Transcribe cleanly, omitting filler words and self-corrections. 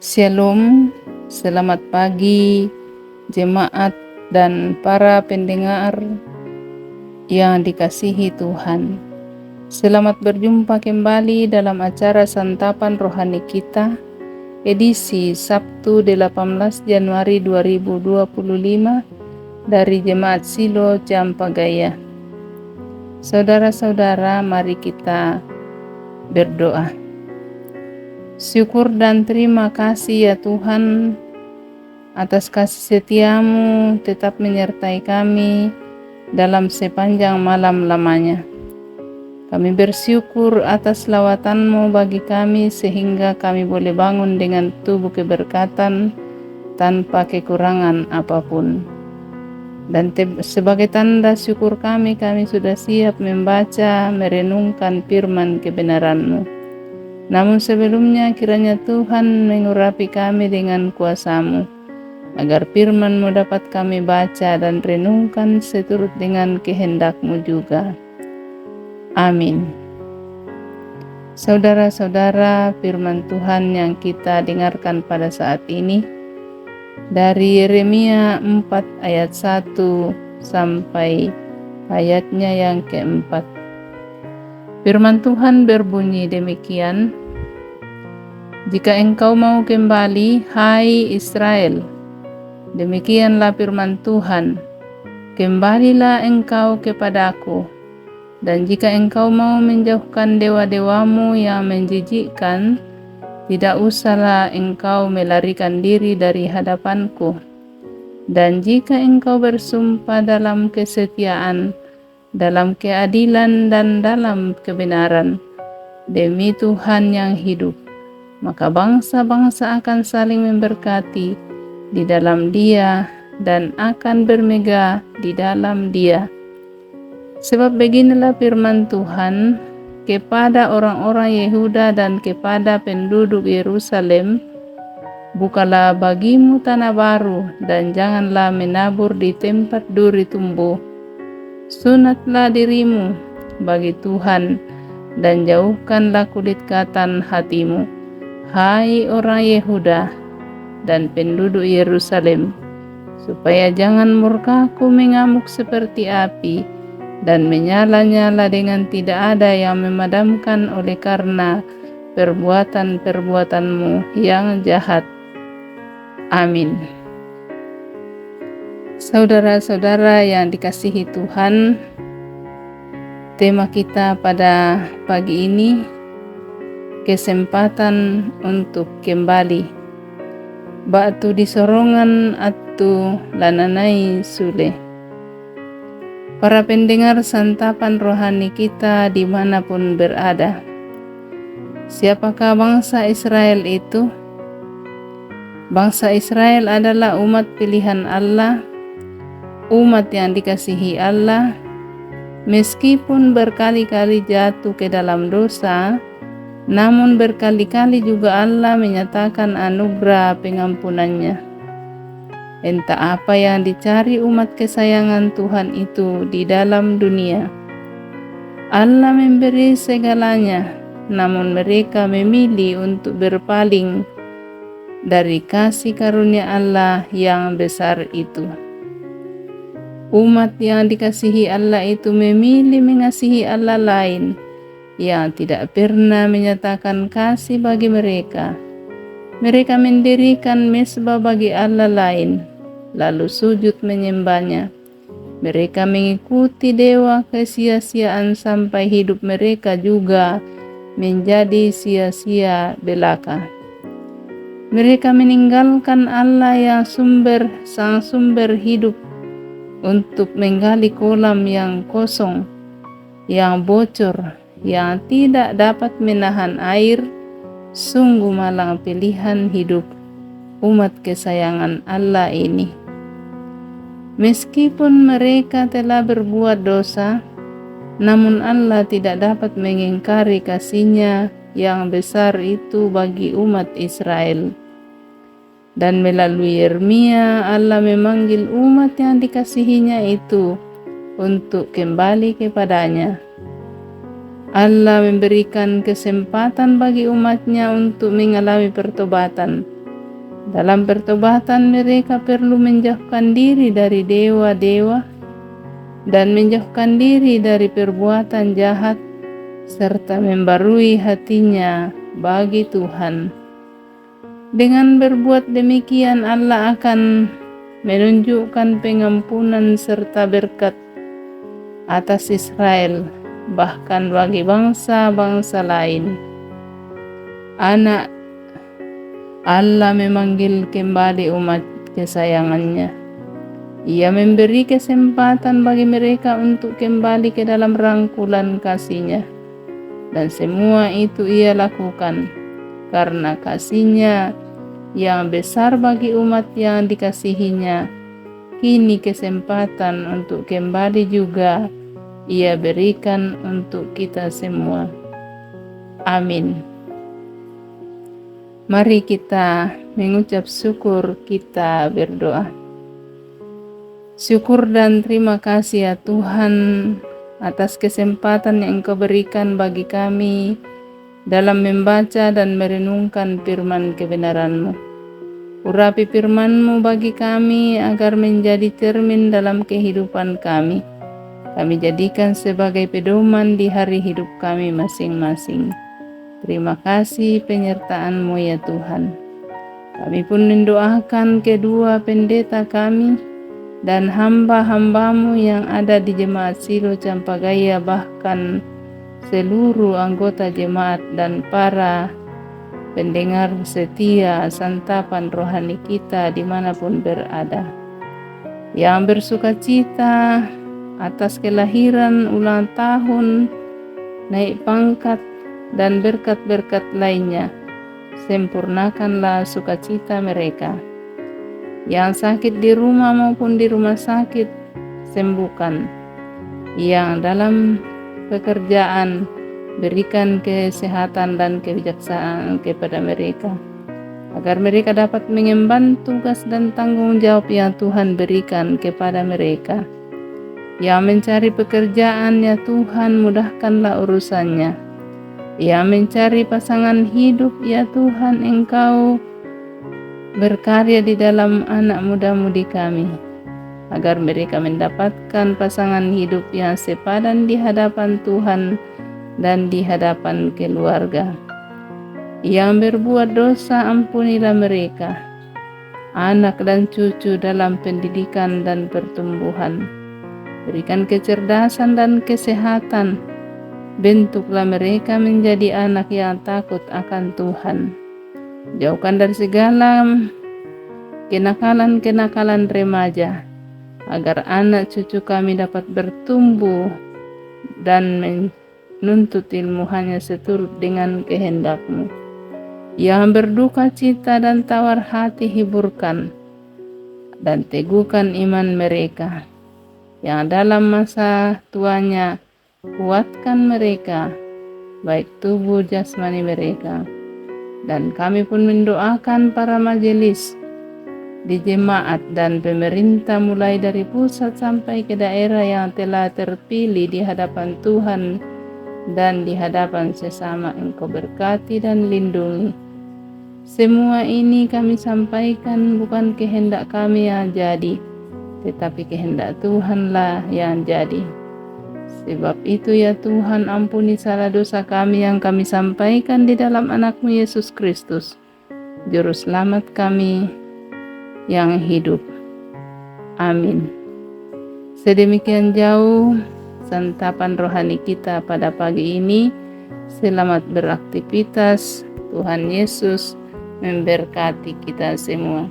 Shalom, selamat pagi jemaat dan para pendengar yang dikasihi Tuhan. Selamat berjumpa kembali dalam acara santapan rohani kita, edisi Sabtu 18 Januari 2025 dari Jemaat Silo Campagaya. Saudara-saudara, mari kita berdoa. Syukur dan terima kasih ya Tuhan atas kasih setiamu tetap menyertai kami dalam sepanjang malam lamanya. Kami bersyukur atas lawatanmu bagi kami sehingga kami boleh bangun dengan tubuh keberkatan tanpa kekurangan apapun. Dan sebagai tanda syukur kami sudah siap membaca, merenungkan firman kebenaran-Mu. Namun sebelumnya kiranya Tuhan mengurapi kami dengan kuasa-Mu, agar firman-Mu dapat kami baca dan renungkan seturut dengan kehendak-Mu juga. Amin. Saudara-saudara, firman Tuhan yang kita dengarkan pada saat ini dari Yeremia 4 ayat 1 sampai ayatnya yang keempat. Firman Tuhan berbunyi demikian, "Jika engkau mau kembali, hai Israel, demikianlah firman Tuhan, kembalilah engkau kepadaku. Dan jika engkau mau menjauhkan dewa-dewamu yang menjijikkan, tidak usahlah engkau melarikan diri dari hadapanku. Dan jika engkau bersumpah dalam kesetiaan, dalam keadilan dan dalam kebenaran, demi Tuhan yang hidup, maka bangsa-bangsa akan saling memberkati di dalam Dia dan akan bermegah di dalam Dia. Sebab beginilah firman Tuhan kepada orang-orang Yehuda dan kepada penduduk Yerusalem, bukalah bagimu tanah baru dan janganlah menabur di tempat duri tumbuh. Sunatlah dirimu bagi Tuhan dan jauhkanlah kulit katan hatimu, hai orang Yehuda dan penduduk Yerusalem, supaya jangan murkaku mengamuk seperti api dan menyala-nyala dengan tidak ada yang memadamkan oleh karena perbuatan-perbuatanmu yang jahat. Amin." Saudara-saudara yang dikasihi Tuhan, tema kita pada pagi ini, kesempatan untuk kembali. Batu di sorongan atau lananai sule. Para pendengar santapan rohani kita dimanapun berada, siapakah bangsa Israel itu? Bangsa Israel adalah umat pilihan Allah, umat yang dikasihi Allah, meskipun berkali-kali jatuh ke dalam dosa, namun berkali-kali juga Allah menyatakan anugerah pengampunannya. Entah apa yang dicari umat kesayangan Tuhan itu di dalam dunia. Allah memberi segalanya, namun mereka memilih untuk berpaling dari kasih karunia Allah yang besar itu. Umat yang dikasihi Allah itu memilih mengasihi Allah lain yang tidak pernah menyatakan kasih bagi mereka. Mereka mendirikan mezbah bagi Allah lain, lalu sujud menyembahnya. Mereka mengikuti dewa kesia-siaan sampai hidup mereka juga menjadi sia-sia belaka. Mereka meninggalkan Allah yang sang sumber hidup untuk menggali kolam yang kosong, yang bocor, yang tidak dapat menahan air. Sungguh malang pilihan hidup umat kesayangan Allah ini. Meskipun mereka telah berbuat dosa, namun Allah tidak dapat mengingkari kasih-Nya yang besar itu bagi umat Israel. Dan melalui Yeremia, Allah memanggil umat yang dikasihinya itu untuk kembali kepadanya. Allah memberikan kesempatan bagi umatnya untuk mengalami pertobatan. Dalam pertobatan mereka perlu menjauhkan diri dari dewa-dewa dan menjauhkan diri dari perbuatan jahat serta membarui hatinya bagi Tuhan. Dengan berbuat demikian Allah akan menunjukkan pengampunan serta berkat atas Israel, bahkan bagi bangsa-bangsa lain. Allah memanggil kembali umat kesayangannya. Ia memberi kesempatan bagi mereka untuk kembali ke dalam rangkulan kasih-Nya. Dan semua itu Ia lakukan karena kasih-Nya yang besar bagi umat yang dikasihi-Nya. Kini kesempatan untuk kembali juga Ia berikan untuk kita semua. Amin. Mari kita mengucap syukur, kita berdoa. Syukur dan terima kasih ya Tuhan atas kesempatan yang Engkau berikan bagi kami dalam membaca dan merenungkan firman kebenaran-Mu. Urapi firman-Mu bagi kami agar menjadi cermin dalam kehidupan kami. Kami jadikan sebagai pedoman di hari hidup kami masing-masing. Terima kasih penyertaan-Mu ya Tuhan. Kami pun mendoakan kedua pendeta kami dan hamba-hamba-Mu yang ada di Jemaat Shilo Campagaya, bahkan seluruh anggota jemaat dan para pendengar setia santapan rohani kita dimanapun berada. Yang bersuka cita atas kelahiran, ulang tahun, naik pangkat, dan berkat-berkat lainnya, sempurnakanlah sukacita mereka. Yang sakit di rumah maupun di rumah sakit, sembuhkan. Yang dalam pekerjaan, berikan kesehatan dan kebijaksanaan kepada mereka, agar mereka dapat mengemban tugas dan tanggung jawab yang Tuhan berikan kepada mereka. Yang mencari pekerjaan ya Tuhan, mudahkanlah urusannya. Yang mencari pasangan hidup ya Tuhan, Engkau berkarya di dalam anak muda-mudi kami, agar mereka mendapatkan pasangan hidup yang sepadan di hadapan Tuhan dan di hadapan keluarga. Yang berbuat dosa, ampunilah mereka. Anak dan cucu dalam pendidikan dan pertumbuhan, berikan kecerdasan dan kesehatan. Bentuklah mereka menjadi anak yang takut akan Tuhan. Jauhkan dari segala kenakalan-kenakalan remaja, agar anak cucu kami dapat bertumbuh dan menuntut ilmu hanya seturut dengan kehendak-Mu. Yang berduka cita dan tawar hati, hiburkan dan teguhkan iman mereka. Yang dalam masa tuanya, kuatkan mereka, baik tubuh jasmani mereka. Dan kami pun mendoakan para majelis di jemaat dan pemerintah, mulai dari pusat sampai ke daerah, yang telah terpilih di hadapan Tuhan dan di hadapan sesama. Engkau berkati dan lindungi. Semua ini kami sampaikan bukan kehendak kami yang jadi, tetapi kehendak Tuhanlah yang jadi. Sebab itu ya Tuhan, ampuni salah dosa kami yang kami sampaikan di dalam anak-Mu Yesus Kristus, Juru Selamat kami yang hidup. Amin. Sedemikian jauh santapan rohani kita pada pagi ini. Selamat beraktivitas. Tuhan Yesus memberkati kita semua.